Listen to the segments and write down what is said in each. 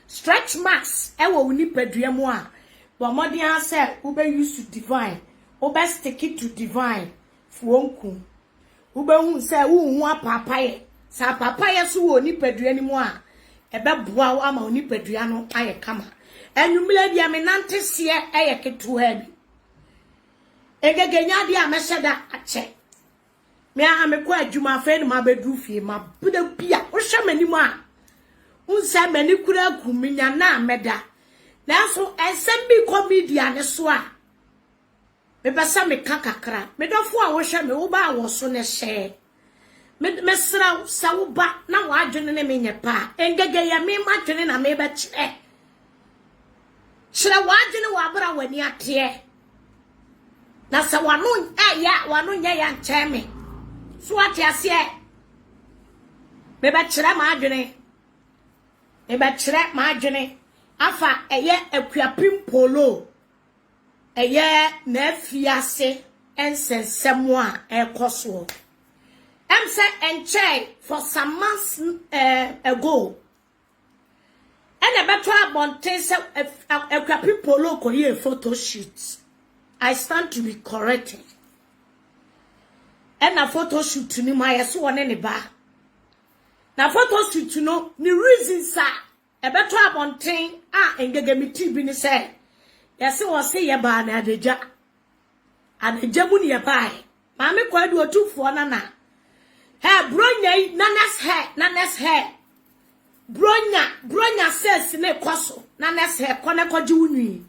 stretch marks ewo uni pedua mu a bo modern answer ube use to divine ube stick it to divine fuonku ube hu say hu apapaye sa papaye so wo ni pedua ni mu a ebe boa wo ama oni pedua no aye kama enwumle bia me nantese eye ketu ha bi egegenya dia meseda ache me amekọ adwuma fe no ma bedu fie ma buda bia wo hwe manimu a unsa mani kura kuminya na meda na so ensem bi comedian ne so a me besa me kakakra me dofo a wo hwe me wo ba wo so ne hye me sra sa wo ba na wo adwene ne me nyepa engege ya me ma dwene na me ba kire wo adwene wo abra wani ate na sa wanu wanu nya ya ncheme so ate ase me ba kire ma adwene eba kire ma adwene afa eye akuapim polo eye na afiase ensensemo a ekoso em say enche for some months ago and beto abonte say akuapim polo ko here photo shoot. I stand to be corrected and a photo shoot ni ma yeso won ne ba na photo shoot no ni reason sa ebeto abonten a engegemiti bi ni say yesi wo se ye ba na adagya mu ni ye ba ma me kwadu otufo na bronya nanas hair bronya says ne kwaso nanas hair kone kwaji unwi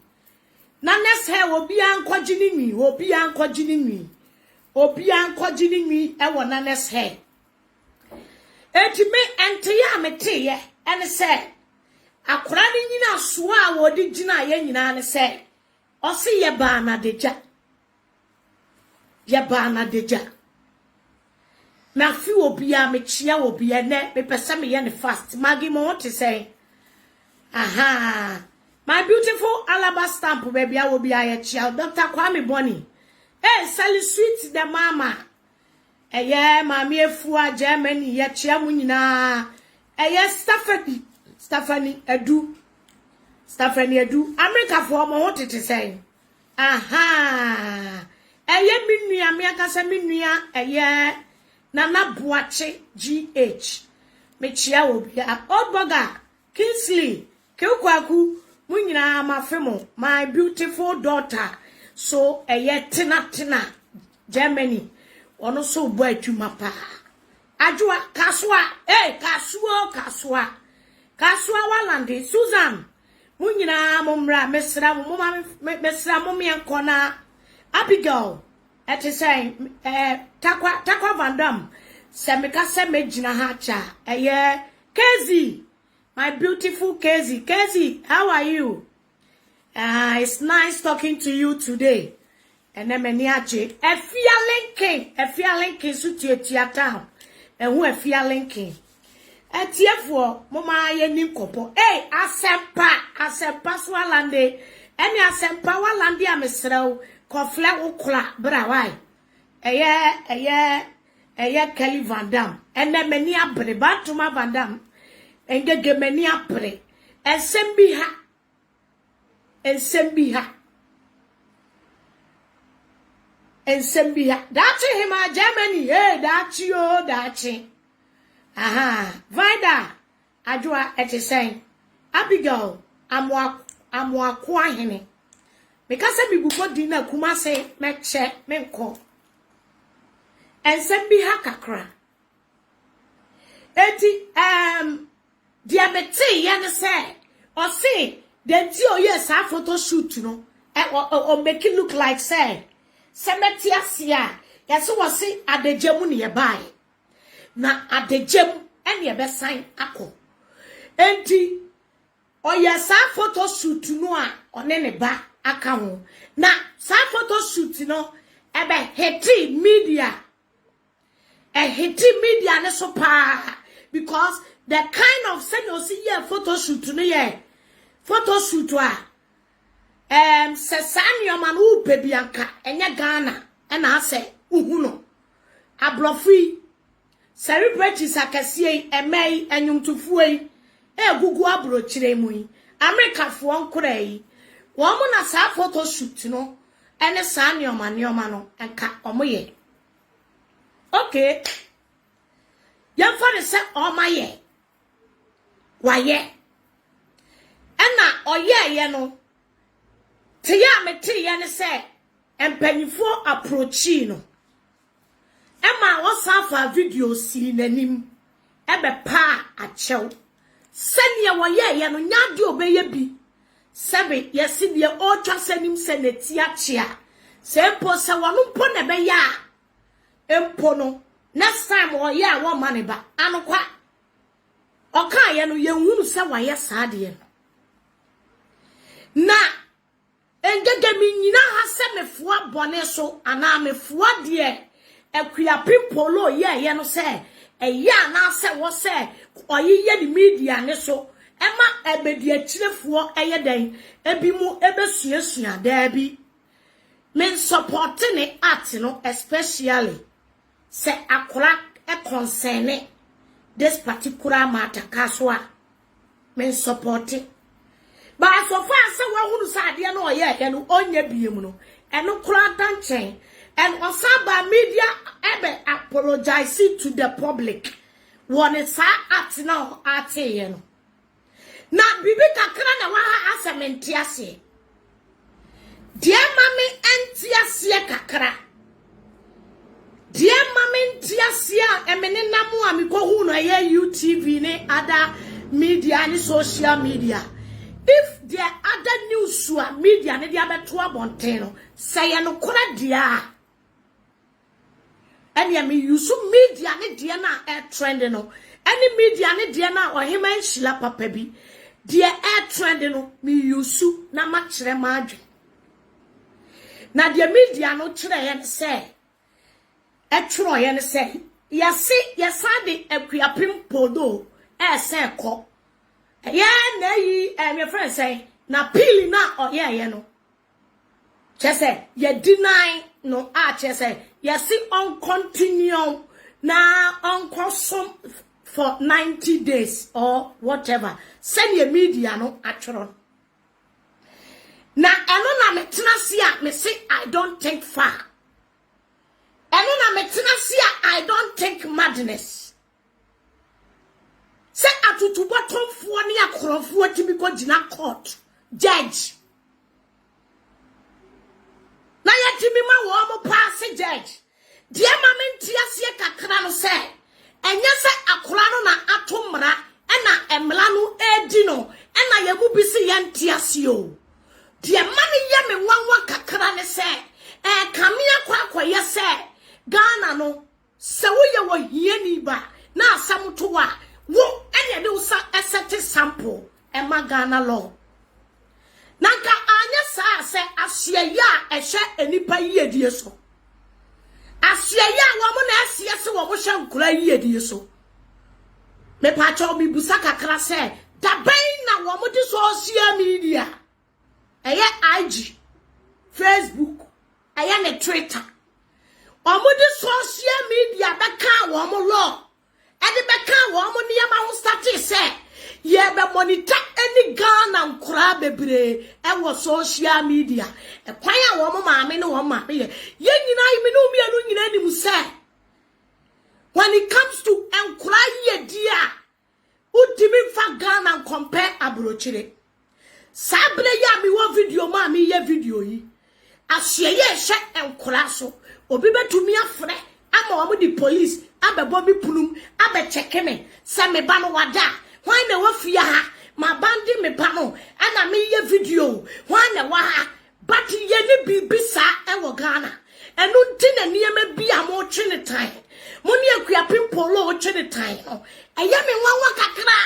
nanas hair obi ankwaji ni nwi e wo nanas hair eti me ente ya mete ye ene say akora ni nyina so a wo di gina ye nyina ne say o se ye ba na deja na fi obi a me chia obi ene me pese me ye ne fast magi mo what say aha my beautiful alabaster stamp baby a obi a ye chia Dr. Kwame Bonny sell sweet the mama eye mami efua Germany ye chia mu nyina eye Stephanie Edu America for mo what it say aha eye minua me aka se minua eye Nana Buache GH me chia obi a Odboga Kingsley Kekwaku mu nyina mafemo my beautiful daughter so eye tina Germany ono so bo adwuma pa ajua kasua walande Susan munyina momra mesra mo me nkona Abigail ete say takwa vandam semeka se megina ha cha eye Kezi my beautiful Kezi how are you it's nice talking to you today and many ache efia linking so tia town ehu efia linking etiefo mama ye ni kopo asempa so alande eni asempa walande amesrew kofle ukula bra why eye Kelly Van Dam ene mani abre batuma Van Dam engege mani abre ensembi ha dachi hima Germany dachi aha Vida ajua ete say Abigail amwa kwa hene because bibufo dina kuma say meche menko ensembi ha kakra eti diabete ya ne say o say denti o yes a photo shoot no o make it look like say semetia sia yeso wo say adagyamu ne ye bai na adagyamu ene ye be sign akọ enti o yes a photo shoot no a one ne ba aka ho na sa photo shoot no ebe hiti media ne so pa because the kind of say you see here photo shoot no ye photo shoot wa sesanyo man u bebianka enye Ghana na ase uhuno ablofui celebrities akasie emei enyumtufuei gugu abrochire mu yi America fo nkora yi wo mo na sa photo shoot no ene sa nioma no enka omoye okay yan for the se omaye waye ena oye no te ya meti ye ne se empanyifo approachi no ema wo safa video si nanim ebe pa achew senia woye no nyade obeye bi sebe yesi de o twa sanim seneti achia se mpo se wono mpo ne be ya empo no next time woye a wo mane ba anokwa oka ye no ye hunu se waye saade na engege mi nyina ha se mefoa bone so ana mefoa de ekuya pimpolo ye no se eya na se wo se oyiye di media ne so ema ebedi akirefo eye den ebimu ebesuasua da bi men support ne art no especially se akora e concern this particular matter kaswa men support it. But so far say we hunu sade no oye no onya biem no eno kura danchen and osaba media ebe apologize to the public one sa at now ate ye no na bibi kakra na wa asementi ase die mami enti ase kakra die mami enti ase a emene namu amiko hu no ye UTV ne other media ni social media. If there other news to media ne dia beto abonten no say no kora dia and ya me use media ne dia na air trend no any media ne dia na ohima nhila papa bi dia air trend no me use na ma kire ma adwe na dia media no kire ye say e tworo ye ne say yasade akuapim podo e say ko na yi my friend say na pili na oye no chese ye deny no chese ye see on continue na on consume for 90 days or whatever send your media no atro na eno na metena sia me say I don't think far eno na metena sia I don't think madness. Say atutu bottomfo ne akorofo atimi ko gina court judge na yatimi ma wo mo pass judge die mamenti ase kakra no say enye se akora no na atomra ena emla no edi no ena yamu bisi yanti ase o die mane ye me wanwa kakra ne say kamia kwa ye say Ghana no se wo ye wo hieni ba na asam to wa wo enya de usa esete sample ema Ghana law nanka anya sa se ahye ya ehye enipa yedie so ahye ya wo mo na ahye se wo mo hye nkura yedie so me pa cha obi busa kakra se da ben na wo mo di social media eye IG Facebook eye ne Twitter o mo di social media beka wo mo law edi beka wo mo niyama ho start say ye be monitor any Ghana nkura bebre e wo social media e kwan a wo mo maame ne wo maame ye nyina imi no mi anu nyina ni mu say when it comes to nkura ye dia udimi fa Ghana compare abrochire sabre ya mi wo video ma mi ye video yi ahye ye hye nkura so obi betumi afre ama wo di police abebo bi punum abe cheke me se me ba no wada hwan na wafia ha ma bandi me ba no ana me ye video hwan na wa ha but ye ni bibisa e wo Ghana enu nti na niema bi a mo twe ne tan mo ne akua pimpolo o twe ne tan no eye me nwanwa kakra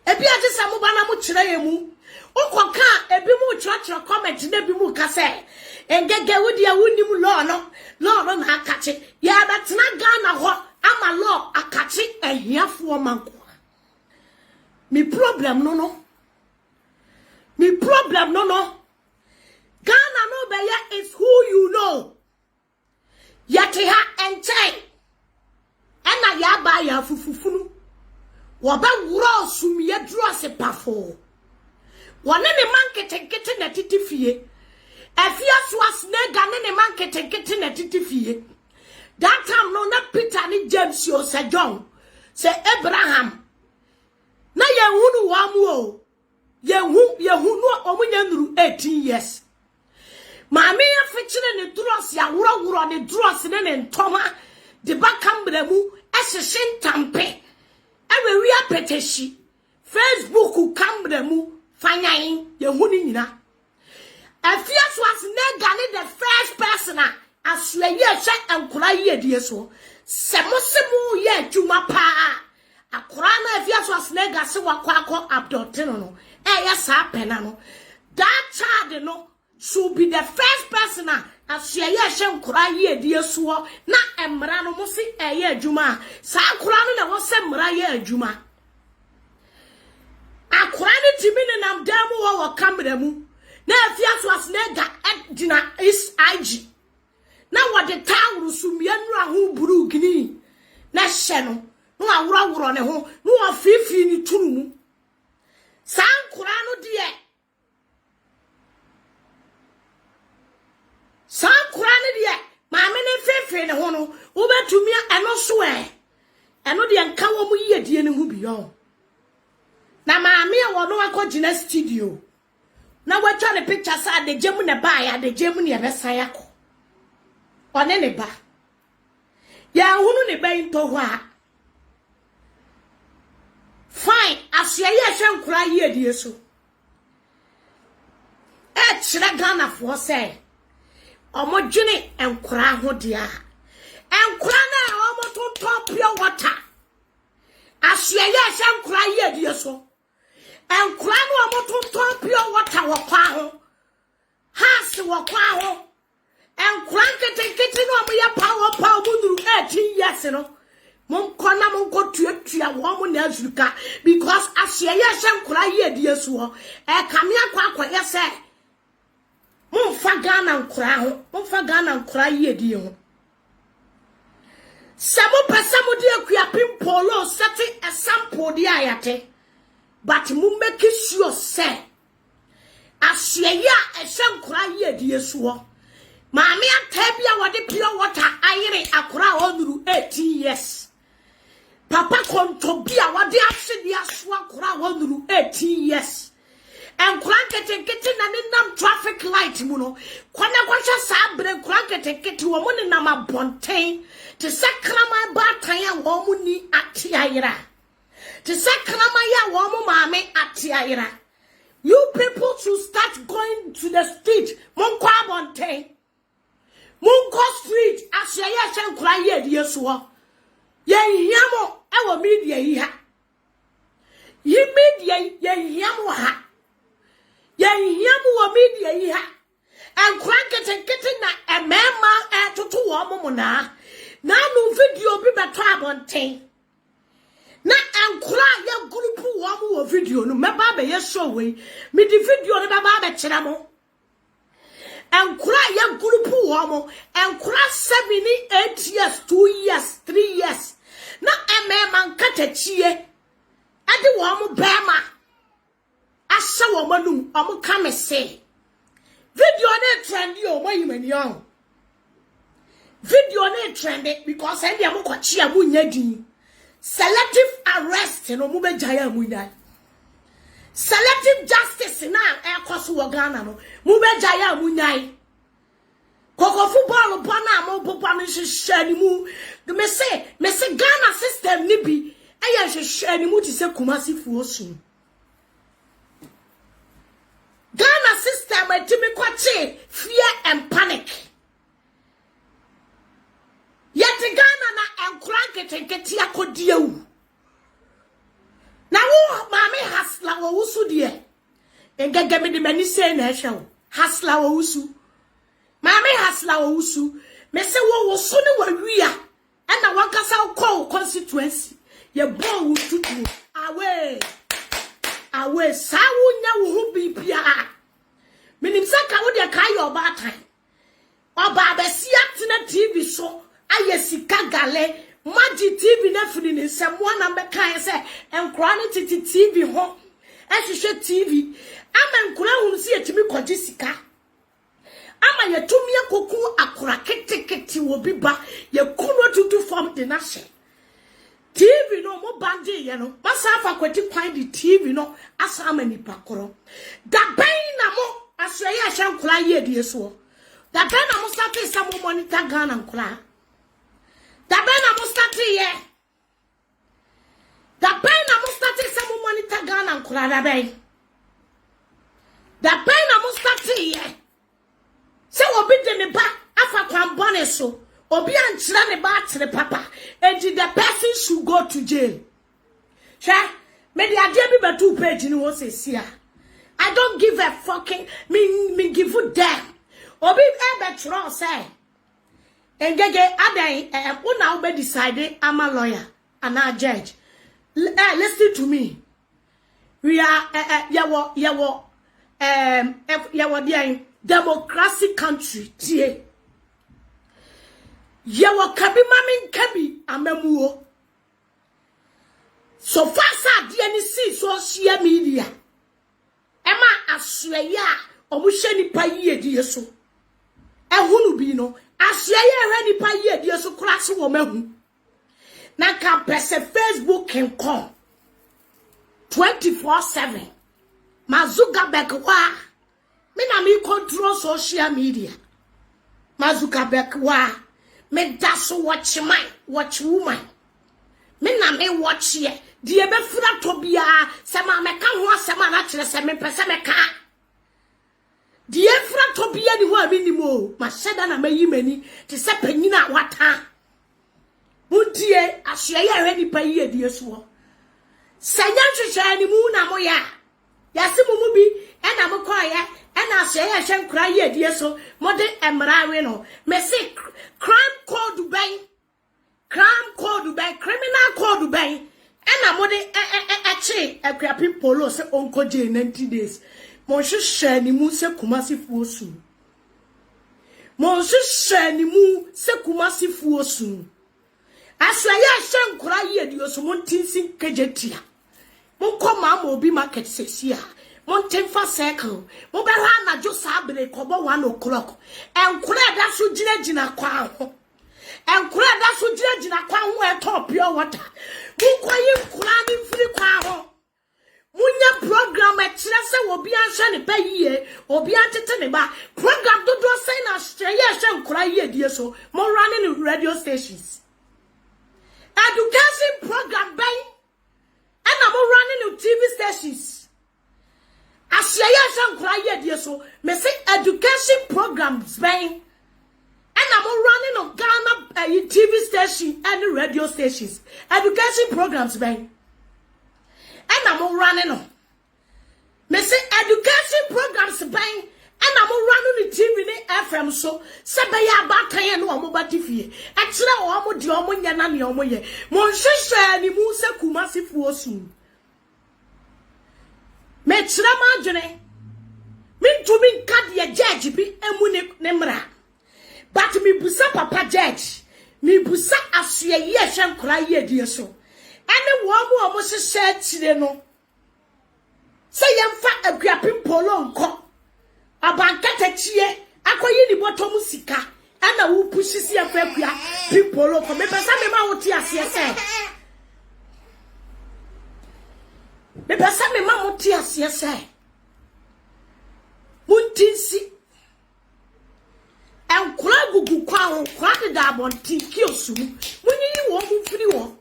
ebi ati sa mo ba na mo kire ye mu ukoka ebi mu church comment na bi mu ka se engege wudi ya wuni mu law no na akachi ya betena Ghana ho ama law akachi ehiafo manko mi problem no Ghana no be ya is who you know yate ha enche ena ya ba ya fufufunu Woba wura sumiye dro se pafo. Wone ne man na titifie. Efia swas nega ne man kete na titifie. That time no na Peter ni James yo se John se Abraham. Na ye hunu wa mu o. Ye hunu omunya nuru 18 years. Maame ya fechire ne dross ya wuro ne dross ne ntoma de bakambre mu ehye ntampe. Ewe wi apeteshi Facebook kambre mu fanyan ye hunu nyina. Afias was negani the first person aswe ye hye ankura ye die so. Semosemu ye dwuma pa. Akura na afias was nega se wakwa abdotino no. Yes, no. That child no should be the first person as ye shem cry ye dear so na emrano musi ye juma. Sa kurano na was semra juma. A kurani timini nam demu wa kamremu. Na fias was nega at dina is IG. Na what the town rusumianra hu buru gini. Na sheno. No awura ne ho. No afifi ni tunumu. San kurano die. San kurano die. Maame ne fefe ne ho no. Wobetumi eno so eno de nka wo mu ye die ne hu biyo. Na maame e wo no akogina studio. Na watwa ne picture sa de gemu ne ba ya de gemu ne besan yakọ. One ne ba. Ya hunu ne ba into ho a. Fine, as ye shen cry ye dear so. Chira Ghana for say. Omojini and cry ho dear. And crana almost on top pure water. As ye shen cry ye dear so. And crano almost on top pure water wakwaho. Has wakwaho. And crank it getting on your power munu 18 years, you know. Mon kona mon ko tuatua wo mo na azuka because asye ye hye nkura ye die so kame akwa yese mon fa Ghana nkura ho mon fa Ghana nkura ye die ho sabo pesamo die akua pimpolo setting a sample die ayate but mu make sure say asye ye hye nkura ye die so maame atabia wode pure water ayire akura onuru 18 years. Papa kontobia wade afse dia so akura wonuru 18 years. En krankete na nam traffic light mu no. Kwana kwahwa sa bre krankete wo mu ne nam abonten. Te sakrama ba tan ya wo mu ni atiayira. Te sakrama ya wo mu maame atiayira. You people should start going to the street. Mon kwa abonten. Mon go street asye ye hye nkura ye die so. Ye hiamo ewo media yi ha. Yi media ye hiamo ha. Ye hiamo wo media yi ha. En krankete na emema tutu wo mo na. Na no video bi beto abonten. Na enkura ye group wo mo wo video no meba be ye show we. Me di video no baba be kira mo. Enkura ye group wo mo. Enkura 7 8 years 2 years 3 years. Na emema nkatachie ade wo mo bema asha wo manum omo kamese video na trend yo mayimani on video na trend because I am kwachi amunya din selective arrest no mo bejaya amunya selective justice na ekoso wo Ghana no mo bejaya amunya Koko football bona mo popa me hwehwe mu me say Ghana system ni bi eye hwehwe ni mu ti se Kumasi fuosu Ghana system etimi kwache fear and panic yet Ghana na enkurankete akodie wu na wo maame hasla wo wusu de engege me de mani say na ehwe hasla wo wusu Mame hasla owusu me se wo so ne wawia e na wankasa call constituency ye bo wo tutu awe sawu nya wo hu bibia minim saka wo de kai oba tan oba besia tena TV so aye sika gale Magi TV na fini ni se mo na be kan se enkura ni titi TV ho ehwehwe TV ama enkura hu si etimi kwaje sika ama yetumi akoku akura ketekete wo biba ye kuno tutu form de na hye TV no mo bandi ye no masafa kwati kwan di TV no asa ama nipa koro da ben na mo asoye ahye enkura ye die so da ben na mo start sa mo monitor Ghana enkura da ben na mo start ye da ben na mo start sa mo monitor Ghana enkura da ben na mo start ye se obi de ne ba afa kwan bone so obi ankyere ne ba atere papa and the person should go to jail. Sha me the idea be betu page ni wo se sia. I don't give a fucking me give you damn. Obi e be tro say engege adan una wo be decide am a lawyer and a judge. Listen to me. We are yawo there democracy country tie. Yawo kabi mami kabi amemuo. So far sa die ni see social media. Ema asweya omuhye nipa yie die so. Ehunu bi no asweya ehwe nipa yie die so kura se wo mahu. Na ka pese Facebook can come 24/7. Mazuga bekwa. Me na me control social media. Mazuga bekwa. Me daso watch woman. Me na me watch ye. Die be fura to bia se ma me ka ho asema na kire se me pese me ka. Die fura to bia ni ho aminimo. Ma sheda na mayi mani te se panyina wata. Muntie ahye ya hwe nipa yi die so. Sanya hwehwe ni mu na mo ya. Yase mu bi e na mo koye e na ahye ya hwe nkura yi die so. Mode emrawe no. Me say crime code Dubai. Crime code Dubai, criminal code Dubai. And I'm mode a polo se onko je 90 days. Mon hwehwe ni mu se kumasi fuosu. Mon hwehwe ni mu se kumasi fuosu. Aswaya hwe nkura yi edi oso mon tinsin kejetia. Mon koma ma obi market sesia. Mon tenfa circle. Mon be ha na jo sabre kobo 1 o'clock. Enkura da so gina kwa ho. Enkura da so gina kwa ho e top pure water. Munkoyi nkura ni mfiri kwa ho. Munya program e kire se obi anhwe ne ba yie, obi antete ne ba. Program do say na Australia hwe nkura yie die so. Mo running radio stations. Education program bang. And I'm running TV stations. Asya hwe nkura yie die so. Me say education programs bang. And I'm running on Ghana TV station and radio stations. Education programs, bang. And I'm running on. Me say education programs, bang. And I'm running the TV FM so. Sabaya bataya no amoba TV. Actually, omo di omo nyana ni omo ye. Mon hwehwe ni mu se kumasi fuosu. Me kyerɛ ma adwene. Me ntumi nka de judge bi emu ne mra. But me busa papa judge, me busa asye ye hwe nkora ye die so. Ene wo mu omo hye kyire no. Se yemfa aguapim polo nko. Abankata chie, akoyi ni bottom sika. Ana wo pushi si afa akua pipolo ko me pesa me ma wo ti ase se. Me pesa me ma wo ti ase se. Muntinsi en kura gugu kwa ho kwa de da bonti kiosu munyi wo mu firi wo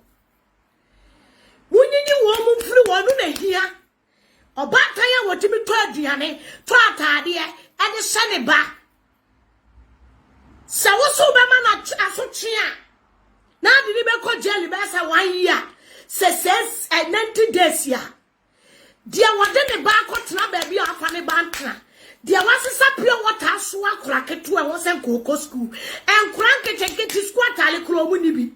no na hia obatan ya wotimi to aduane to atade e de hye ne ba sa wo so be ma na asotwe a na de ni be ko jail be sa 1 year se 90 days ya dia wode ne ba ko tena ba bi afa ne ba ntena. Dia wasisa pure water so akura ketu e won koko school enkura nkete school atale kro mu ni bi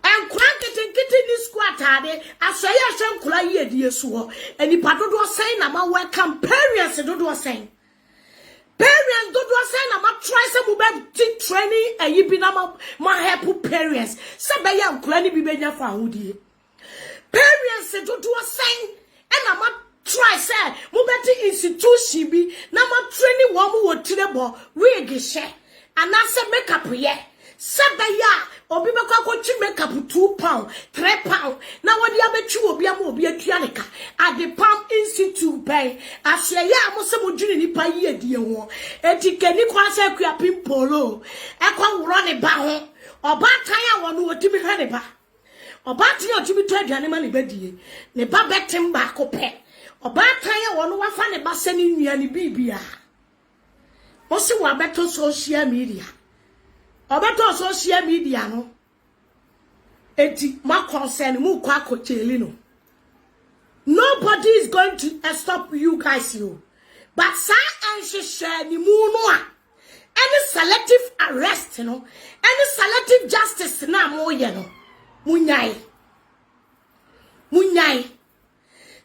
enkura nkete ni school atade asoye ahwe nkura yie die so ho enipa dodo sen na ma welcome parents dodo sen Parents don't do say na ma try say mo be training e yi bi na ma help parents. Say be ya nkura ni bi be nya fa hodie. Parents don't do say and na ma try say mo be institution bi na ma training wo mo wo tirebo wig she and I say makeup ye. Say be ya obi be kwa makeup 2 pound, 3 pound. Now what you be chu obi am obi atuanika at the Palm Institute pay. Asye ya mo se mo dwene nipa yi adie ho. Eti kani kwa se akua pimpolo. E kwa woro ne ba ho. Oba tan ya wono otimi hwe ne ba. Oba tan ya otimi to aduane ma ne ba die. Ne ba betem ba ko pe. Oba tan ya wono wafa ne ba se ne nua ne bibia. O se wa beto social media. Obeto social media no. Eti ma concern mu kwa kocheli no. Nobody is going to stop you guys you. But sa share ni mu no a. Any selective arrest no, any selective justice na mo ye no. Munyai.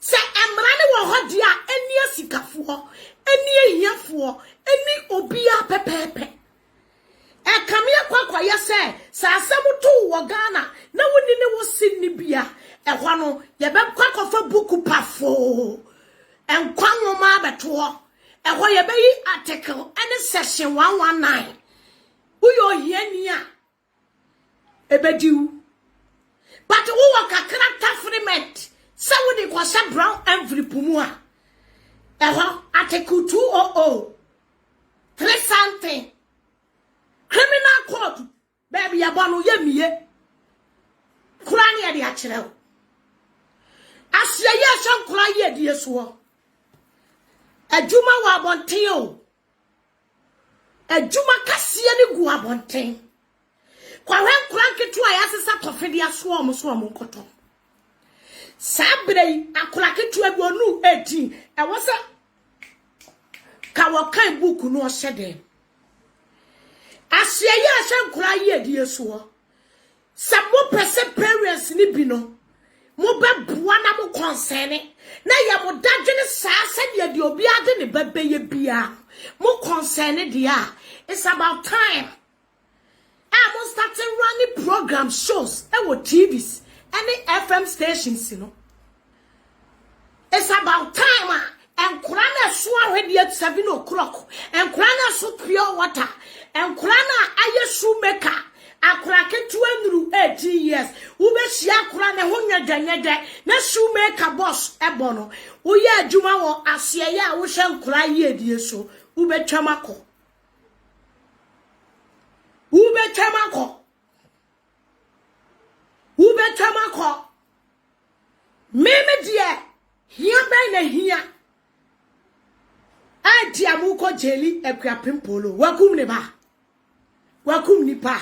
Se emrane wo hodia eni asikafuo, eni ehiafuo, eni obia pepepe. E kamia kwa yese sa asemu to wo Ghana na woni ne wo sinni bia e hwa no ye be kwa fa buku pafo enkwa nwoma beto e hwa ye be yi article any section 119 uyo hiani a ebediu but wo wo kakra tafriment sa woni kwa sha brown envelope mu a e hwa article 200 3 something criminal court baby yabano yemiye kurani ya di achireo asye ye shan kura ye di yesuo ejuma wa abonten o ejuma kasiye ni gu abonten kwa wen kura nketu a yasesa tofede aso omo nkoto sabre akura ketu ebi onu 18 e wosa ka wo kan book no ohede Asye ya shankura ye di yesuo. Sa mo pese parents ni bi no. Mo be bua na mo concern. Na ya mo dadwene sa se di obi ade ne bebe ye bia. Mo concern dia. It's about time. I mo starting running program shows e wo TVs, any FM stations, you know. It's about time. And Kurana so already at 7 o'clock. And Kurana so pure water. And Kurana aye shoemaker. Akurake 280 years. Ube shia Kurana hunya janyede. Ne shoemaker boss ebono. Uye juma wo asye ya ushen Kura ye diye so. Ube chamako. Meme diye. Hiya bene hiya. Anti amuko jeli ekwa pimpolo wakum ne ba wakum ni pa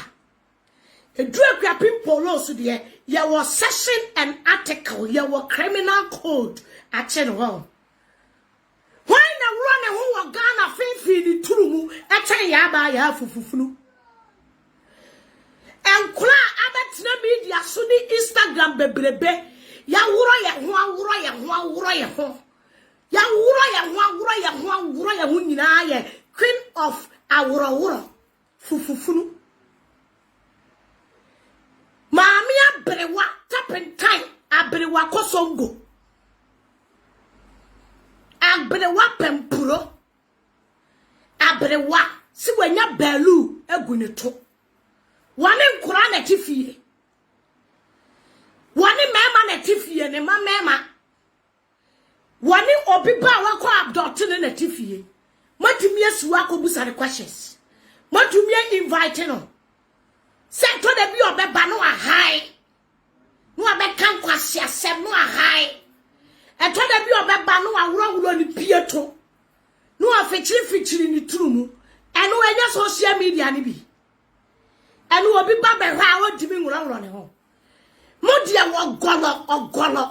edu ekwa pimpolo so de ye was session and article ye was criminal code achen ho why na run ho wa Ghana finfi ni turumu achen ya ba ya fufufunu enkura abetina media so ni Instagram bebrebe ya wuro ye ho ya wuro ya nyina ye queen of awuro fufufunu maami abrewa tapentai abrewa kosongo abrewa pempuro abrewa siwanya belu eguneto wane nkura na tifie wane mema na tifie ne mema wani obiba wako abducting na tifie matumi asu akobusa the questions matumi invite no se to da bi obeba no ahai no abeka nkwase asem no ahai e to da bi obeba no awuro ni pieto no afichiri ni turumu eno enya social media ni bi eno obiba be hwa odimi nwuro ne ho modi e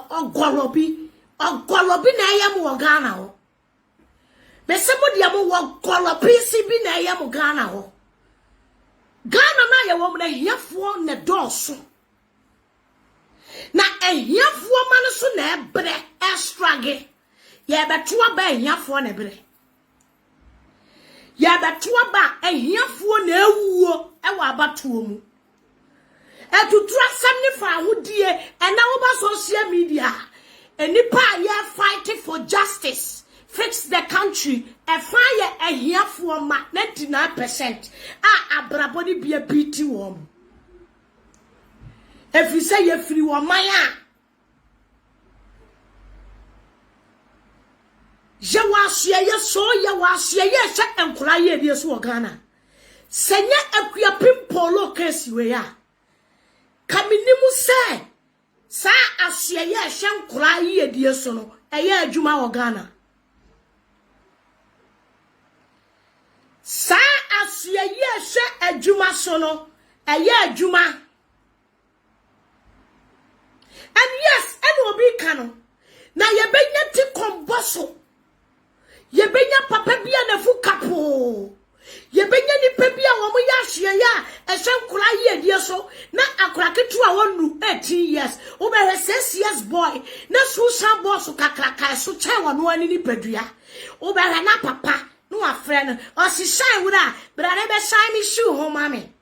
ogolo bi ogolobi na eyam wo Ghana ho mesemo dia mo ogolobi si bi na eyam Ghana ho Ghana na ye wo na hiafo na doso na ehiafo man so na ebre extrage ye beto aba ehiafo na ebre ya betoa ba ehiafuo na ewuo ewa abatoɔ mu etutura samne fa ahodie ena wo ba social media enipa ya fighting for justice fix the country fire ehiafuo ma 99% abrabodi bia biti wo efise ye free wo man a je wasia ye so ye wasia ye hye enkura ye die so Ghana senya akua pimpolo case we ya kaminimu se sa asia ye hye enkura ye die so no eye adwuma wo Ghana sa asia ye hye adwuma so no eye adwuma and yes and obi kano na ye benya ti komboso ye benya papa bia na fu kapo ye benya ni pa bia wo mo ya hye ya ehwenkura ye die so na akura ketu a wonu 18 years wo be 6 years boy na susan boss kakraka so che wono ani ni padua wo be na papa no afre no o si shine wura brare be shine me shoe ho mame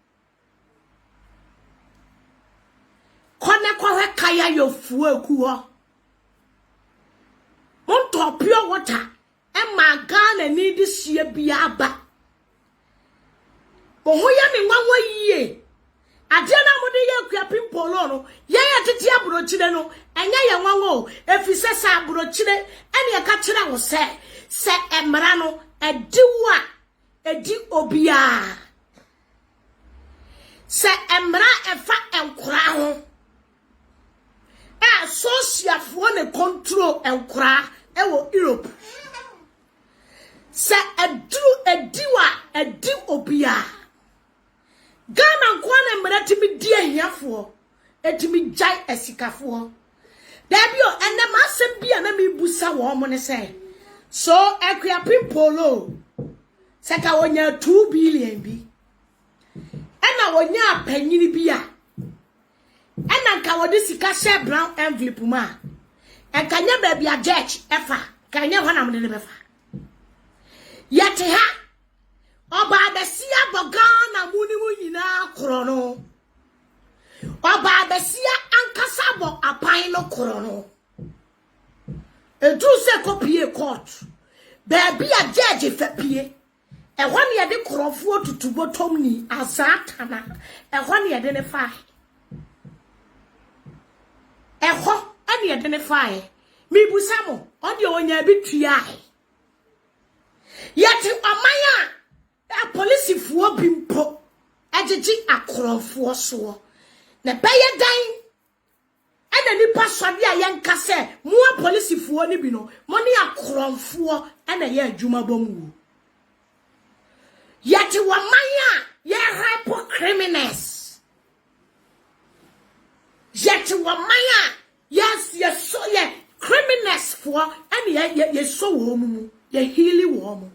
kone kwa kaya yo fu aku ho mon to pure water Emma Ghana need this year be aba. But who ya me 1 year? Adena mode ye kwa pimpolo no. Ye tete abrochire no. Enya ye nwanwo. Efise sa abrochire ene ye ka kire wo se emra no ediwa edi obia. Se emra efa enkura ho. Sociafo ne control enkura ewo Europe. Se ediwa edi obia Ghana nkwana mmerati mi die hiafo etimi jai esikafo dabio ene masem bia na mi busa wo mo ne se so ekua pimpolo se ka wonya 2 billion bi ena wonya apanyini bia ena nka wodi sika share brown envelope ma enkanya ba bia church efa kanya hona mo ne befa yete ha oba besia bogana muni munyina krono oba besia ankasa bo apan no krono edu se kopie court baby a judge fapie e hone ye de krofo tutubo tomni azatana e hone ye de ne fa e ho ane ye de ne fa mi busamo ode onya bitua yet amaya a police fuo bimpo agigi akrofo so na beye dan ena nipa sode a yenka se mo police fuo ni bi no mo ne akrofo ena ye adwuma bomu yet wamaya ye hypocriminals yet wamaya yes so ye criminals for ena ye so wo mu ye healy wo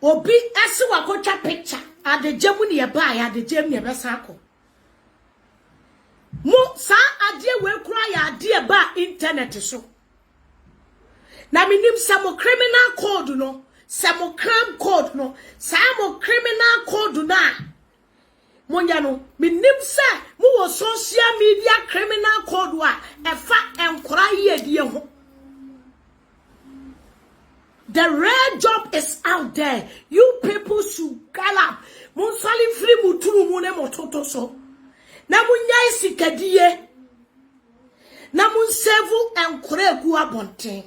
obi ese wakotwa picture adejemu ne ba ya adejemu ne besako mo sa ade we kura ya ade ba internet so na minim samo criminal code no samo crime code no samo criminal code na monya no minim se mo wo social media criminal code wa efa enkora ye die ho. The real job is out there. You people should gallop. Mun sali free muturu mune mototo so. Na munya isikadie. Na mun sevu enkure guwa bonten.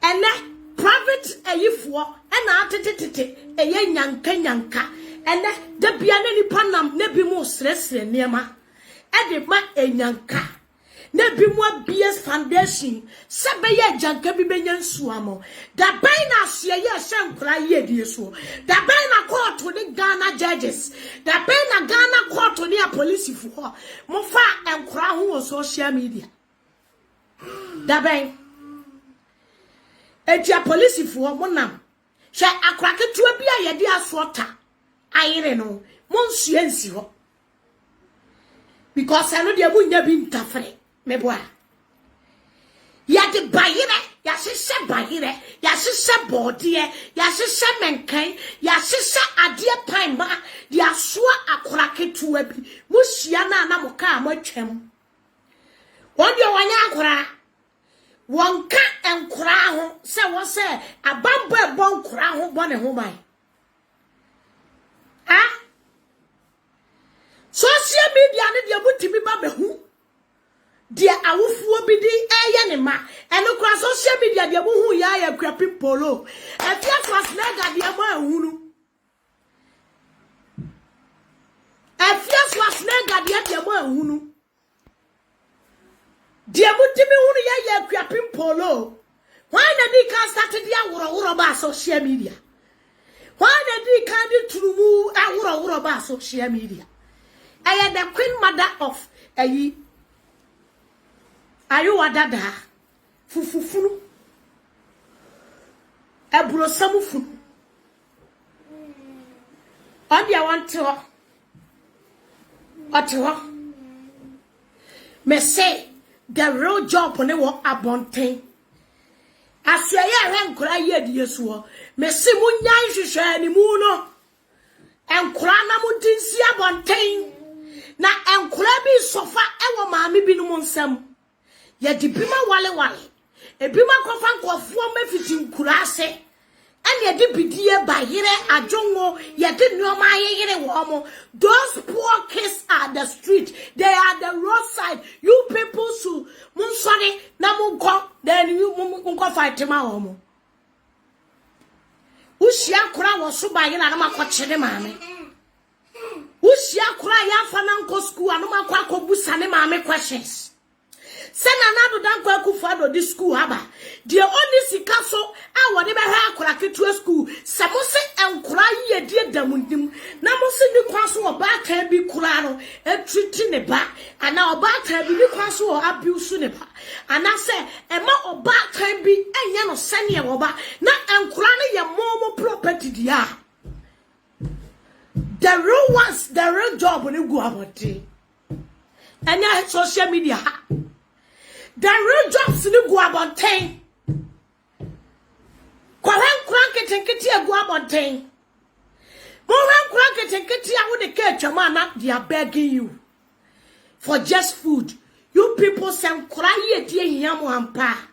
Ene private eyifo ena atetete eye nyanka. Ene debiane ni panam nebi mu sresre niema. Ede ma enyanka. Nebi mwa BS Foundation sebeye janka bi benya nsuamo da bai na asie ye hyenkura ye die so da bai na court ni Ghana judges da bai na Ghana court ni a police fo mo fa enkura ho social media da bai etia police fo mo nam hwe akura ketua bi a ye de asota ayire no mo nsue nsi ho because I know de mu nya bi ntafre meboa ya de bayire ya hyehyɛ bayire ya hyehyɛ bɔɔdeɛ ya hyehyɛ menkan ya hyehyɛ adeɛ pan ma ya soa akora ketewa bi mo hyia na mo ka mo atwam won de wanya akora won ka enkora ho sɛ wo sɛ abambo ɛbɔ nkora ho bɔ ne ho ban social media ne de mutimi ba behu de awufuo bi di eye ne ma eno kwa social media de hu ya kwapi polo afia swasnega de ma ehunu afia swasnega de ma ehunu de mutimi hu ya kwapi polo why na di kan start de aworo ba social media why na di kan di turumu aworo ba social media I am the queen mother of Ayuwadada Fufufunu Ebrosamufunu. All you want to me say the real job on the work abontain. As you are nkura ye die so me se munyan hwehwe ani mu no nkura na mudinsi abontain na nkura bi sofa ewo maami bi no nsam ye di bima wale ebima kofa nkofo mafiti nkura ase ene ye di bidie bayire adwonwo ye di nneoma ayere wo mo. Those poor kids are the street, they are the roadside. You people su mun sorry na mun go then you mun go fight ma wo mo ushia kura wo so bayire na makochire maame ushia kura ya fa na nko school anu makwa akobusa ne maame questions sena na do dan kwa kufa do di school haba de oni sika so a wode be ha akora ketu school se mo se enkora ye die damundim na mo se ni kwa so oba ka bi kura no etwiti ne ba ana oba ka bi ni kwa so abuse ne ba ana se e ma oba ka bi enye no sene e oba na enkora no ye momo property dia. The real ones, the real job when you go about it. And yeah, social media. The real jobs when you go about it. Kwaran kranket and kitty go about it. Moran kranket and kitty I would catch a man up, they are begging you for just food. You people send cry ye dear yamu and pa.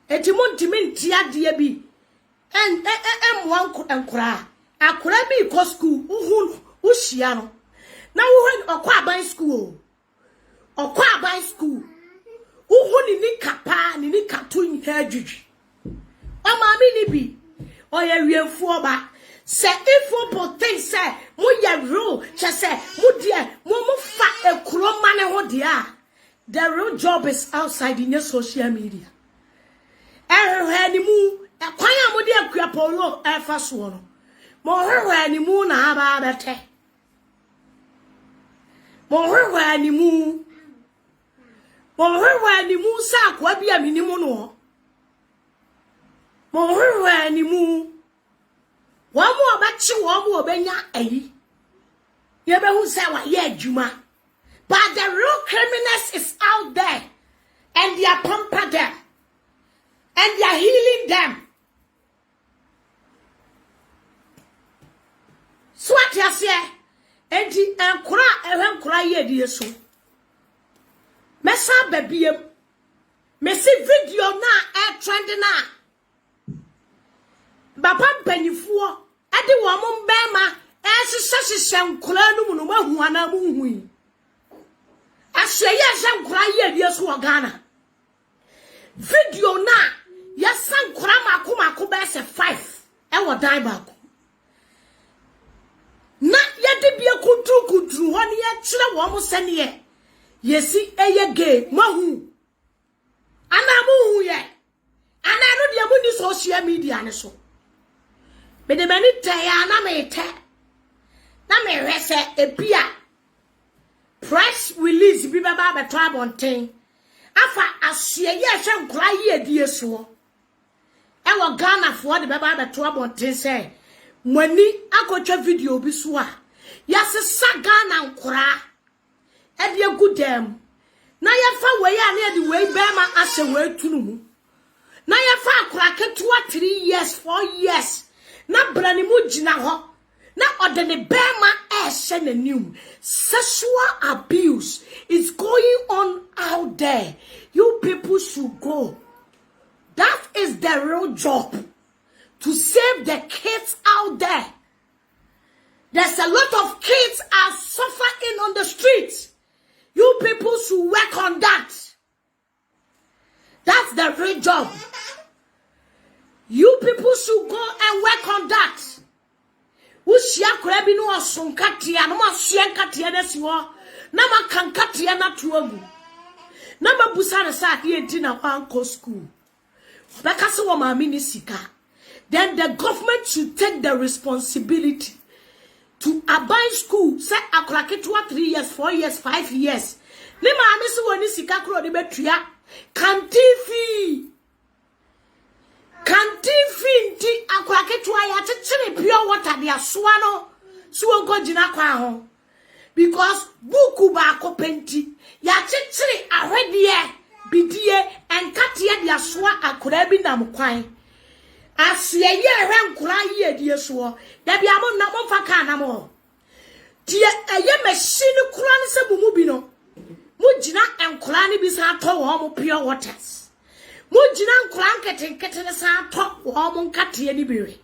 Etimontimin tia dear be. And one could and cry. Akura bi ko school uhun uhia no na wo okwa aban school uhun ni kapa ni katun hajiji o ma bi ni bi o ye wienfu oba se if people think say mo ye rule che say mo die mo fa ekuro mane ho dia. The real job is outside in your social media. Ni mu ekwan a mo de akua polo e fa so no Mohwe ni mu na aba bete. Mohwe ni mu sa kwa bia minimu no. Mohwe ni mu. Wa mu obachi wa mu obenya ayi. Ye be hu say wa ye adwuma. But the real criminals is out there and they are pampered them. And they are healing them. Swat yase enti enkura ye die so mesa babiem mesi video na trend na baba mpanifuo ade wo mo mbema hyehyɛ nkura no mu no mahu ana mu hui ahye ye nkura ye die so wɔ Ghana video na yesa nkura mako be se 5 e wɔ dan baako na yade bia kuntru honi ya kire wo mo sene yesi eye gay mahu ana mu hu ye ana no de mu ni social media ne so me de mani te ya na me te na me rese ebia press release bi baba be to abonten afa ahye ye hwe nkura ye die so e wo Ghana fo de baba be to abonten say Mwani akotwa video bi so a yasesa Ghana nkora e de agudam na yafa we ya na ye the way bema as a way to no. Na ye fa akura ketua 3 years, 4 years. Na brani mu gina ho. Na odene bema ehye nanim. Sexual abuse is going on out there. You people should go. That is the real job. To save the kids out there. There's a lot of kids are suffering on the streets. You people should work on that. That's the real job. You people should go and work on that. Ushia krebi no asonkatia no masuenkatia desiwo na makankatia na tuagu. Na mabusa na sa die enti na kwanko school. Bakase wo maami ni sika. Then the government should take the responsibility to abide school. Say akraketua 3 years, 4 years, 5 years. Ni maami so woni sika kro de betua. Kantifi nti akraketua ya chichiri pure water dia soa no so go gina kwa ho. Because buku ba akopenti ya chichiri ahwedie bidie enkatia dia soa akura bi nam kwan. Asiye ye renkura ye die so da bia mo na mo fa ka na mo tie eye machine kura ne se bumu bi no mo gina enkura ne bi sa to wo mo pure waters mo gina enkura nkete ne sa to wo mo nkate ne biwe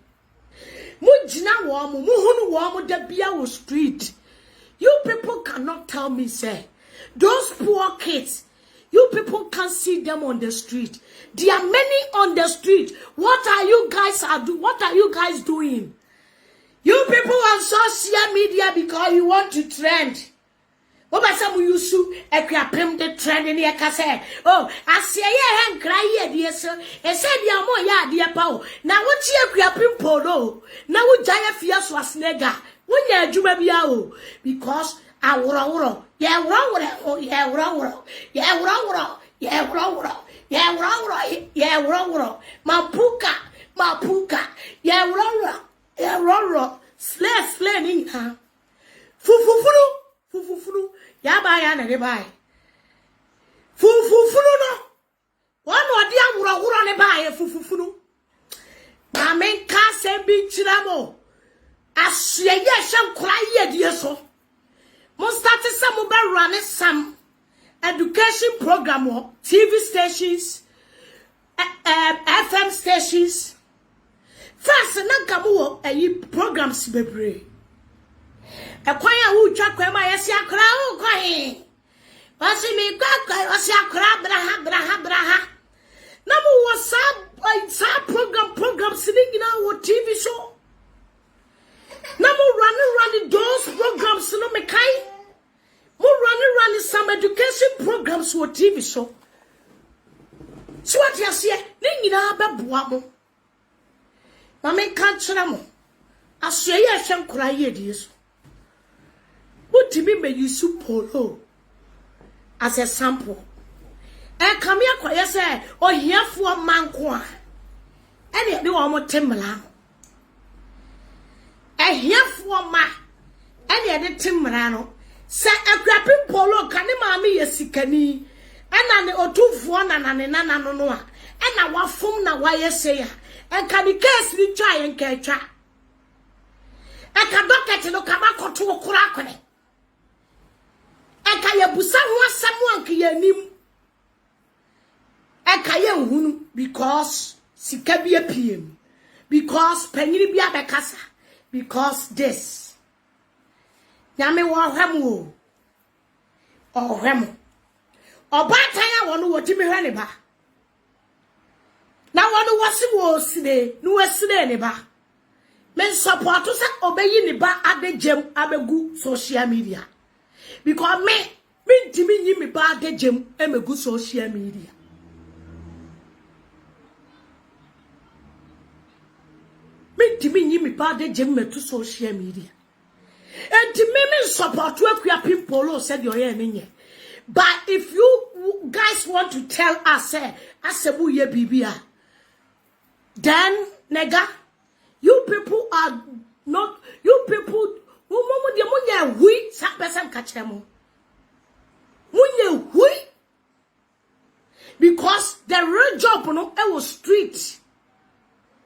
mo gina wo mo hunu wo mo da bia wo street. You people cannot tell me say those poor kids, you people can't see them on the street. There are many on the street. What are you guys doing? You people on social media because you want to trend. What about some you su equiapem the trend in here say, oh, I see ye and cry here, dear sir. And said ya mo ya dear pow. Now what ye equiapem polo? Now what jaya fias was nega. When ye juma biao because I wura. Yeah, wura. Yeah, wura. Yeah, wura. Yeah, wura. Yeah, wura. Yeah, wura. Mapuka. Yeah, wura. Yeah, wura. Slay ning ha. Fufufuru. Ya ba ya na de bai. Fufufuru no. One dia wura ne bai fufufuru. Ma men ka se bi chiramo. Asiye ye shan kura ye die so. Mo start some mo be run some education program or TV stations, FM stations. First na kamu programs bebre. Ekwanya wu twa kwema yesi akra wu kwahin. Wasi mi kwakwa wasi akra braha. Na mo wasa programs ni na wo TV show. Na mo running those programs no me kai. Mo running some education programs wo TV show. So what you say? Ni nyina beboa mo. Ma me kan kyerɛ mo. Asoɛ ye hwɛ nkora ye die so. Utimi me use polo as a sample. E come here kwa say ohiafo manko a. E de wo mo temla. Ehiafo ma ene de timra no se akrapim polo kane maami yesikani ena ne otufo na no a ena wafom na wayese ya enka ni case ni twa yenka twa eka docket no kama koto okura akone eka ye busa ho asem anka yanim eka ye nhunu because sika bi apiem because panyiri bi abekasa. Because this. Nyame wo hwem wo. Ohwem. Obatan ya wono wotimi hwe ne ba. Na wono wose wo sine, no wasine ne ba. Men support se obeyi ne ba adegem abegu social media. Because me ntimi nyi me ba adegem emegu social media. Timi nyi mi pa de jemme to social media. And to me support work we are people said your enye. But if you guys want to tell us asebu ye bibia, then nega, you people are not you people who de munya hui sa person catch them. Munya hui Because the real job no it was street.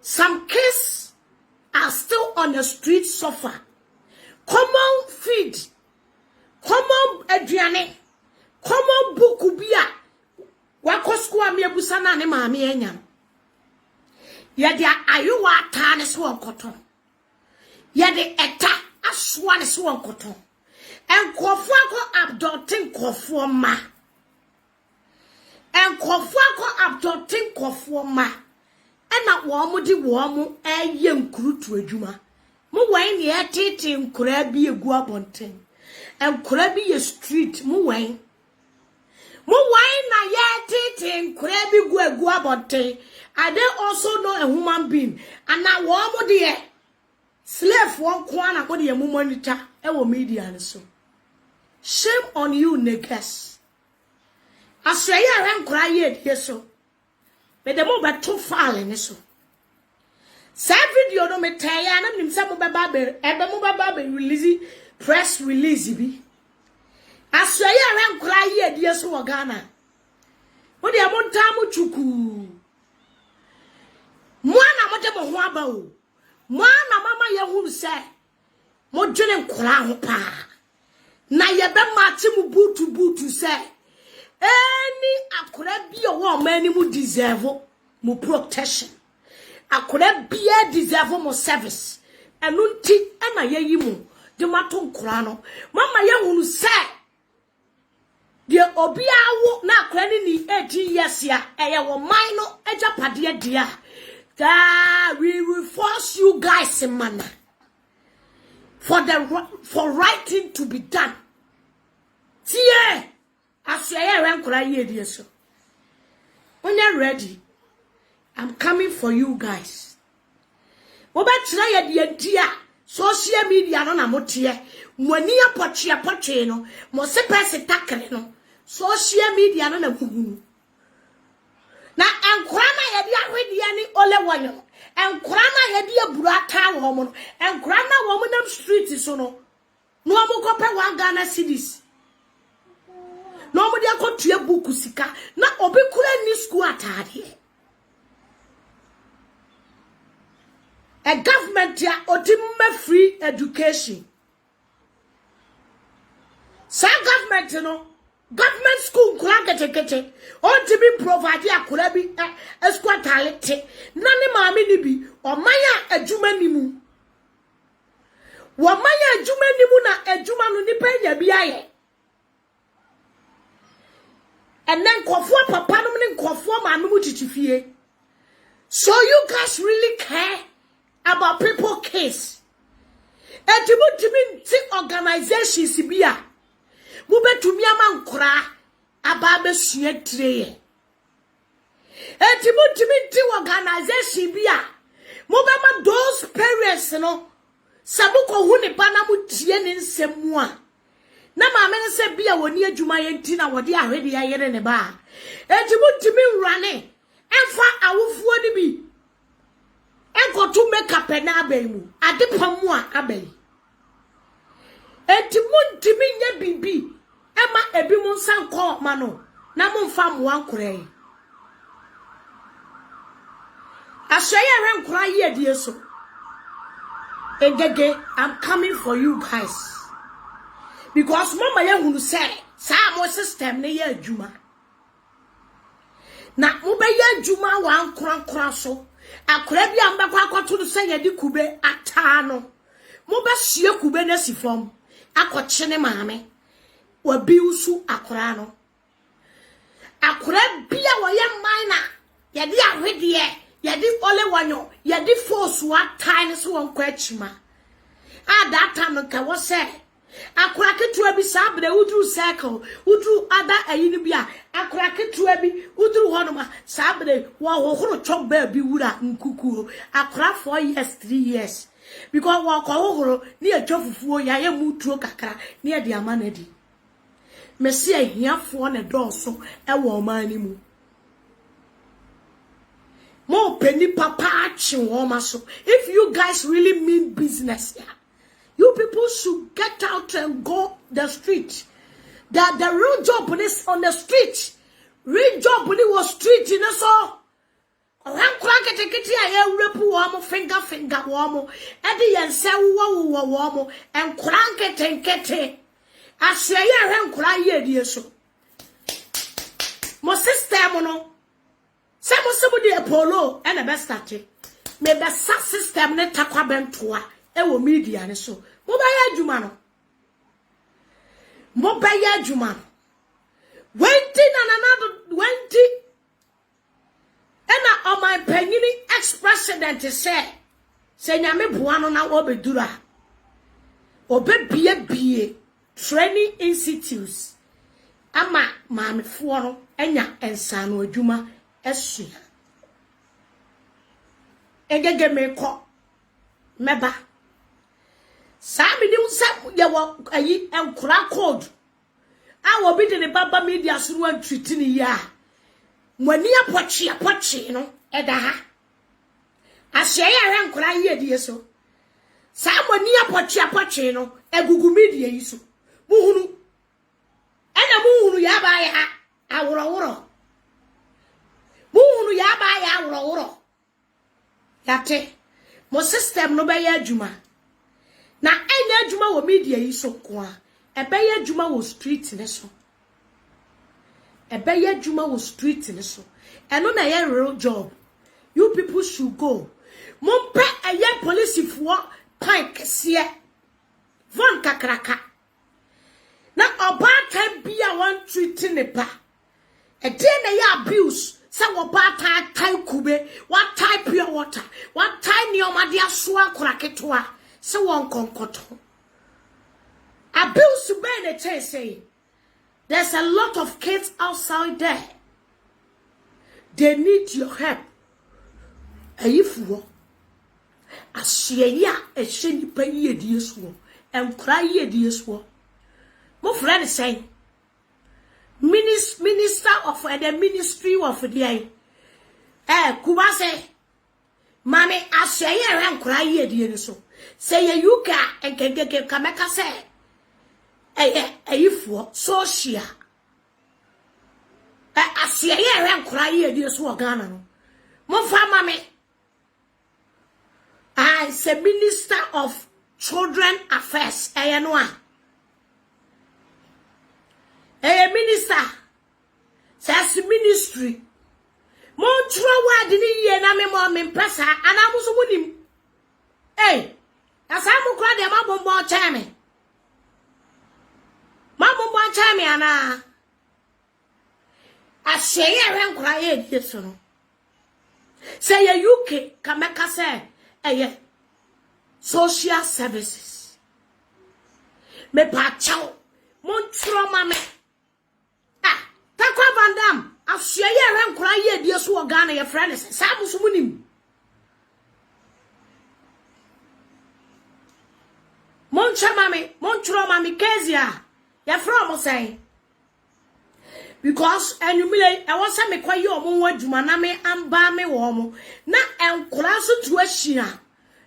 Some kids are still on the street suffer. Common feed, common aduane, common book bia. Wako school me busana ne maami enyam. Ye dia ayuwa ta ne so onkoton. Ye de eta aswa ne so onkoton. Enkofo akọ abducting kofo ma. Enkofo akọ abducting kofo ma. Ena wo mu di wo mu eye nkrutu adwuma. Mu wan ne etete nkura bi egu abonten. Enkura bi ye street mu wan. Mu wan na ye etete nkura bi egu abonten. Are they also know a human being? And now wo mu de slave one kwana ko de mu monitor e wo media ne so. Shame on you, niggas. Aswaya ran kura ye de so. Me de mo beto file ne so. Sa video no me tell ya na nim se mo baba be release press release bi. Aswaya ran kura ye de so wo Ghana. Mo de mo ntamu chuku. Mwana mo de mo ho aba o. Mwana mama ye hu se mo dwene nkura ho pa. Na ye be mati mu butu se any akura bi o mani mu deserve mu protection. Akura bi deserve mo service. Enu nti na ye yi mu de mato nkura no. Mama ye hu se de obi awo na akura ni 18 years ya eye wo man no ejapade dia. God, we will force you guys in manner for right thing to be done. Tie, as you are ready, so when you're ready, I'm coming for you guys. What about try the idea? Social media no na motie. Mwani ya pochi no, mo se pese takre no. Social media no na gugu. Na enkrana ye dia hwedi ani ole wanyo enkrana ye dia burata wo mo enkrana wo mo nam street so no no mo kope 1 Ghana cedis no mo dia ko tue buku sika na obi kura ni school atade a government ya otimme free education sa government no government school kura kete on to be provide akura bi esquatalite na ne maami ni bi o maya adwuma ni mu wo maya adwuma ni mu na adwuma no ni panya bi aye enen kofo papa no ne kofo maami mu titifie. So you guys really care about people case etimu organizations bia mu betumi ama nkura aba besua treye etimu organization bia mu be ma those parents no sabuko hu ne ba na mu tie ne nsemu a na ma me se bia woni adwuma ye nti na wode ahwede ya yere ne ba etimu rane enfa awufuo ni bi enkotu makeup na abemu adepamu a abeli etimu nya bibi ema ebi mu nsanko ma no na mu mfa mu ankore ashoye renkora ye die so egege I'm coming for you guys because mama ye hunu say sa mo system ne ye adwuma na mo be ye adwuma wa ankora so akora bi ambakwa akoto no say ye di kube ata no mo be hie kube na sifom akoche ne maame wabi usu akora no akora bia wo ye minor ye di ahwede ye di ole wanyo ye di force wa time so won kwa chima that time ka wo say akora ketua bi sabre udru circle udru ada ayini bia akora ketua bi udru honoma sabre wo hohoro chomba bi wura nkuku akora 4 years 3 years because wo ko hohoro ni atwafufuo ya ye mutuo kakra ni e di amanedi mesi ahiafo na doso e wo mani mu mo peni papa chi wo maso. If you guys really mean business, yeah, you people should get out and go the street. That the real job is on the street. read job ni wo street ni so ran kura ketekete a ya wrepu wo mo finger wo mo e de yense wo mo en kura ketekete asye ya ran kura ye die so mo system no se mo se mo de polo e na be start me be sa system ne takwa bentoa e wo media ne so mo ba ya adwuma no mo ba ya adwuma wenti ena on my penini ex-president say nyame boa no na obedura obebie training institutes ama maamefo no enya ensa no adwuma esua egege me ko meba sabi dim sa ye wo ayi enkura code a obi de ne baba media so no antwiti ni ya mwani apochi no eda ha asye ya renkura ye die so sa mwani apochi no egugu media yi so muhunu ena muhunu ya ba ya aworo muhunu ya ba ya aworo yate mo system no be ya adwuma na enya adwuma wo media yi so kwa ebe ya adwuma wo street ne so ebe ya adwuma wo street ne so eno na ya real job you people should go mompe eye police fo pike sie von kakraka na oba kan bia wan treat ne pa e de na ya abuse se wo ba tai kube what type pure water what time ni omade aso akora ketwa se won konkoto abuse be na say there's a lot of kids outside there. They need your help. Ayifuo. Asyeya ehye nipa ye dieso. Enkra ye dieso. Mo friend say minister of the ministry of the Kuba say mami asyeya enkra ye dieso. Say ye yuka enkeke kameka say ayifuo social asye ye renkura ye die so Ghana no mo fa mame I say minister of children affairs no a minister says ministry mo tro word ni ye na me mo me pesa ana mo so munim asamu kra de mabombo chame Mambo chami ana aseye renkura ye dieso no say ye UK kameka say social services me pa chao montro mame takwa vandam aseye renkura ye dieso Ghana ye friend say samusu munim montro mame kezia ya from say because enumile e won say me kwaye omo wadwuma na me amba me wo mo na enkura so to ahia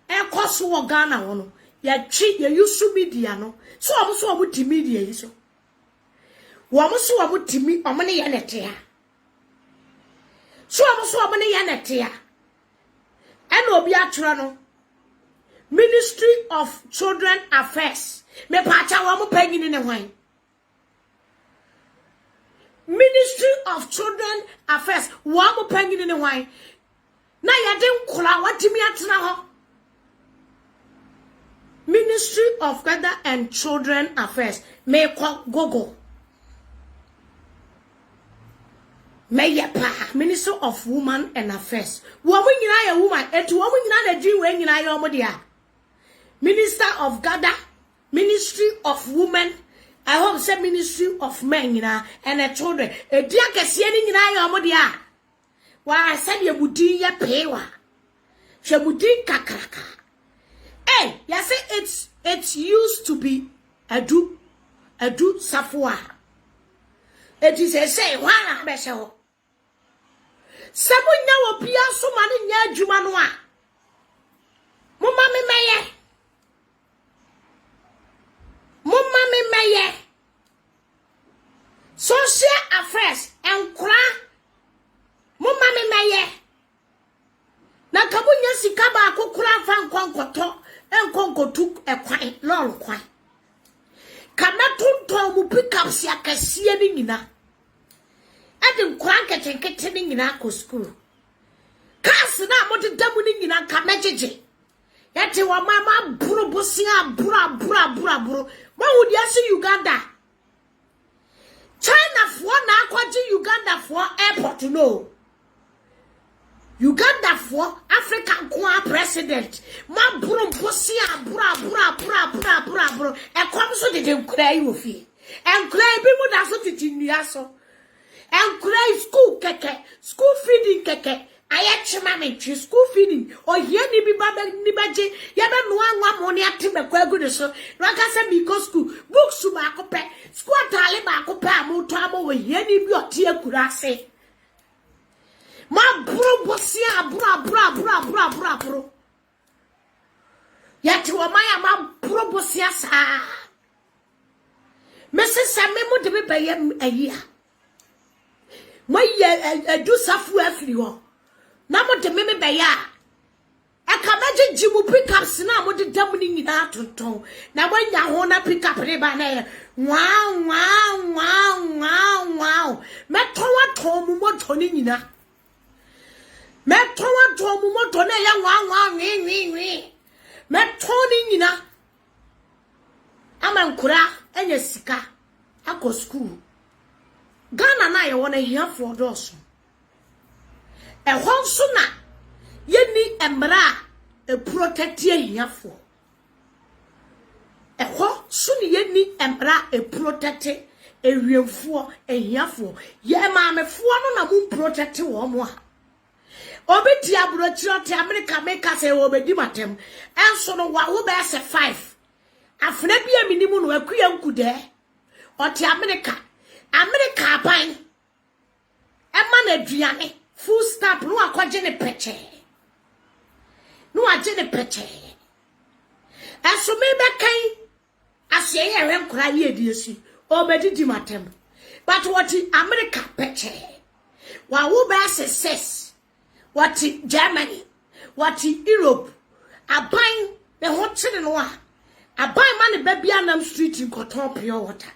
e koso wo Ghana wo no ya twi ya yusu media no so omo ti media yi so wo mo so omo timi omo ne ye nete ya so omo ne ye nete ya ena obi atwro no Ministry of Children Affairs me pacha wo mo panyini ne hwan Ministry of Children Affairs wa mo panyini ne hwan na ya de nkura watimi atena ho Ministry of Gender and Children Affairs me kwa gogo me yepa Ministry of Women and Affairs wo mo nyina ya woman etu wo mo nyina na dwin we nyina ya omo dia Minister of Gender, Ministry of Women, I hope say Ministry of Men, and the children. A dear Cassiani, Modia. Why I said you would do your paywa. She would do kakraka. Hey, you say it's used to be a do safwa. It is a say, one special. Someone now appear so many near Jumanoa. Mumma me maye. social affairs enkura mo mame meye na kabunya sika ba akokura fa nkonkoto enkonkotu ekwan lol kwan kana tonton mu pick up si akasie ni nyina ade nkwan ketenkete ni nyina ko school kas na mo de damu ni nyina ka mejeje yete wa mama buru bosia buru ma wudi ase Uganda China for na akwaji Uganda for airport no Uganda for African kwa president ma buru bosia buru e kom so de nkura yi ofie nkura bi mu da so titi nnua so nkura school keke school feeding keke ayachima mentri school feeding ohie ni bi ba ni baje ya be no anwa mo ni atime kwa gudu so raka se mi go school books ba akopɛ school atale ba akopɛ amoto amo ohie ni bi otie kurase ma bro bosia bro yati wa maya ma bro bosia sa mesesa memu de be baye ayia moye do safu afri ho na mo de meme be ya aka meje jimu pick up na mo de dam ni nyina tonton na wanya ho na pick up re ba na wow me towa tomu mo toni nyina me towa tomu mo toni ya wow wi me toni nyina amankura enya sika akọ school Ghana na ye wona hia for doso ehon so na yeni emra e protect ye hia for ehon so ni yeni emra e protect ewiemfo ehia for ye maamefo no na mun protect wo mo a obeti abrochiro te America make say obedi matem enso no wa wo be se 5 afena bia minimu no akuya nkude oti America apan ema na aduane full stop no akwaje ne peche no aje ne peche aso me bekan ase ye renkura ye diesi obedi di matem but what America peche wa wo ba success what Germany what Europe aban be hotene no a aban man be bia nam street in cotton pure water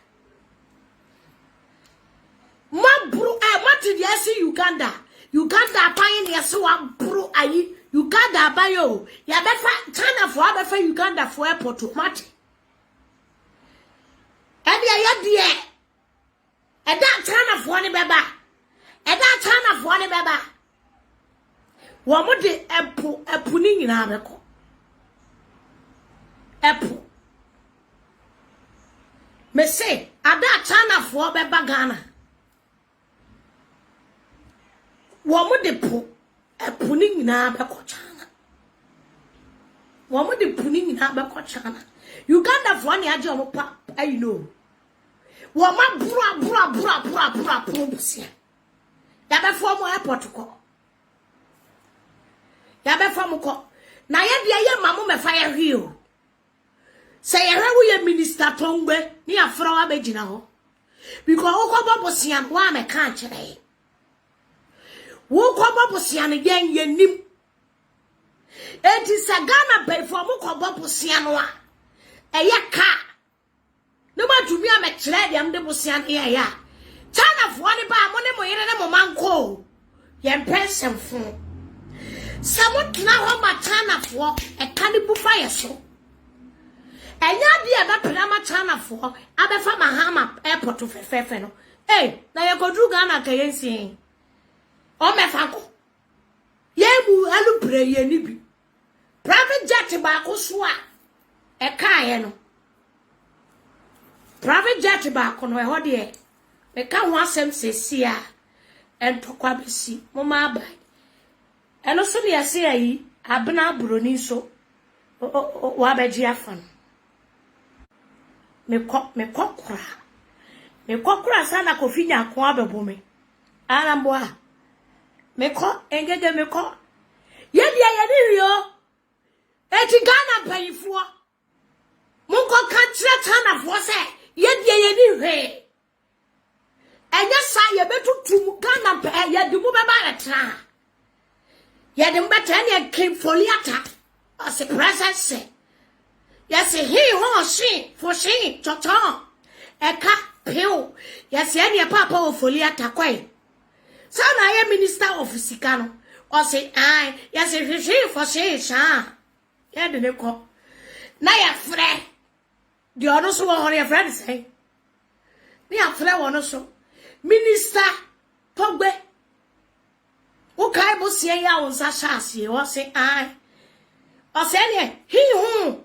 Mabru what did you see Uganda apan ya so wa bru ayi Uganda abayo ya befa China for abefa Uganda for airport mate and ya die e da China for ne beba wo mo de epu ni nyina abeko epu me say ada China for beba Ghana Womo de po epuni nyina be ko China womo de puni nyina be ko China Uganda for ne age omo pa I know woma bra busia ya be for mo airport ko ya be for mo ko na ye de ye mamu me fa ye hwi o se ye hwe ye minister tongbe ni afro wa be gina ho because okobo busia wa me kan kire wo kwa bosia ne gen yenim eti sagana be for mo kwa bosia no a eye ka no ma tumi a me kire dem de bosia ne ya China fo ne ba mo ne mo yere ne mo manko ye mpensem fo samot na ho ma China fo e ka ne bu fa ye so enya de e ba pena ma China fo abefa Mahama airport fefefe no na ye kodru Ghana ka yensin o me fanko ye mu alu prayer ni bi private jet ba ko so a e kae no private jet ba ko no e ho de me ka ho asem sesi a entokwa besi mo ma ba eno so ne ase ayi abna broni so wa ba ji afan me kokura sana ko finya ko abebo me ana mboa meko engege meko ye dia ye ni rio eti Ghana payifo munko ka kire China fo se ye dia ye ni hwe enya sa ye betutum Ghana pe ye de mu beba retra ye de mbeta ne kem foliata as a presence yes he ho she for she toto eka pio yes ye papa o foliata kwai sa na ye minister of Sikano or say I yes she for she sha ye de ne ko na ya frɛ the ono so ho your friend say ni afrɛ wono so minister Togbe o kai bo sie ya won sa sha sie o say I o say ne he hu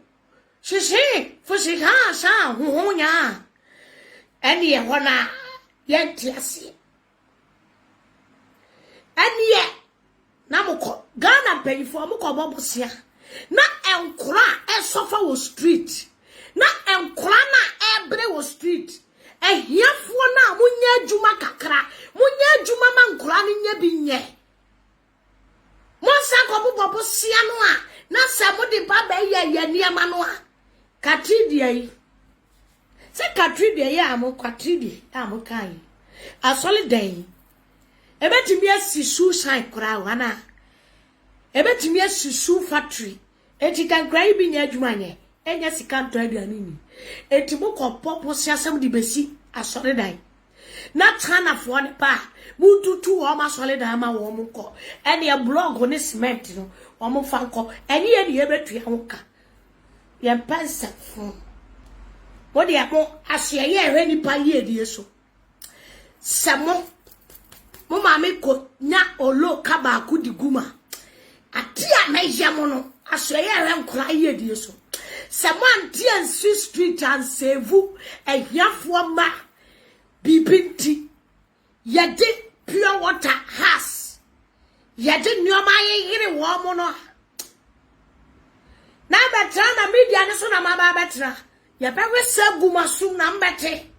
she for she ha sha hu nya eni ye hona ye tiase eni ye na moko Ghana payifo moko bobosia na enkura esofa wo street na enkura na ebre wo street ehiafo na munya adwuma kakra munya adwuma mankura ne nya bi nye monsa ko bobosia no a na se mo de ba ba ye niema no a katridie yi se katridie ya amo katridie amo kan asole den ebetimi asisu shine kura wana ebetimi asisu factory etikan krai bi nya adwuma nye enya sikanto aduane ni etimu kopopo siasem di besi asole dan na tana fo ne pa mututu o ma sole dan ma wo mu ko ene e blog ne cement no o mu fa ko ene ye ne betua ho ka ye pensa fo wodi akọ ahye ye hwe ni pa ye die so samo mo ma me ko nya olo ka ba ku di guma atia na yemo no ahye ye hwe nkora ye die so Samanti and street and sevu a yafwa ma bibinti yadi pure water has yadi nyoma yiri womono na betra na media ne so na mama betra ya bewe seguma sum na mbete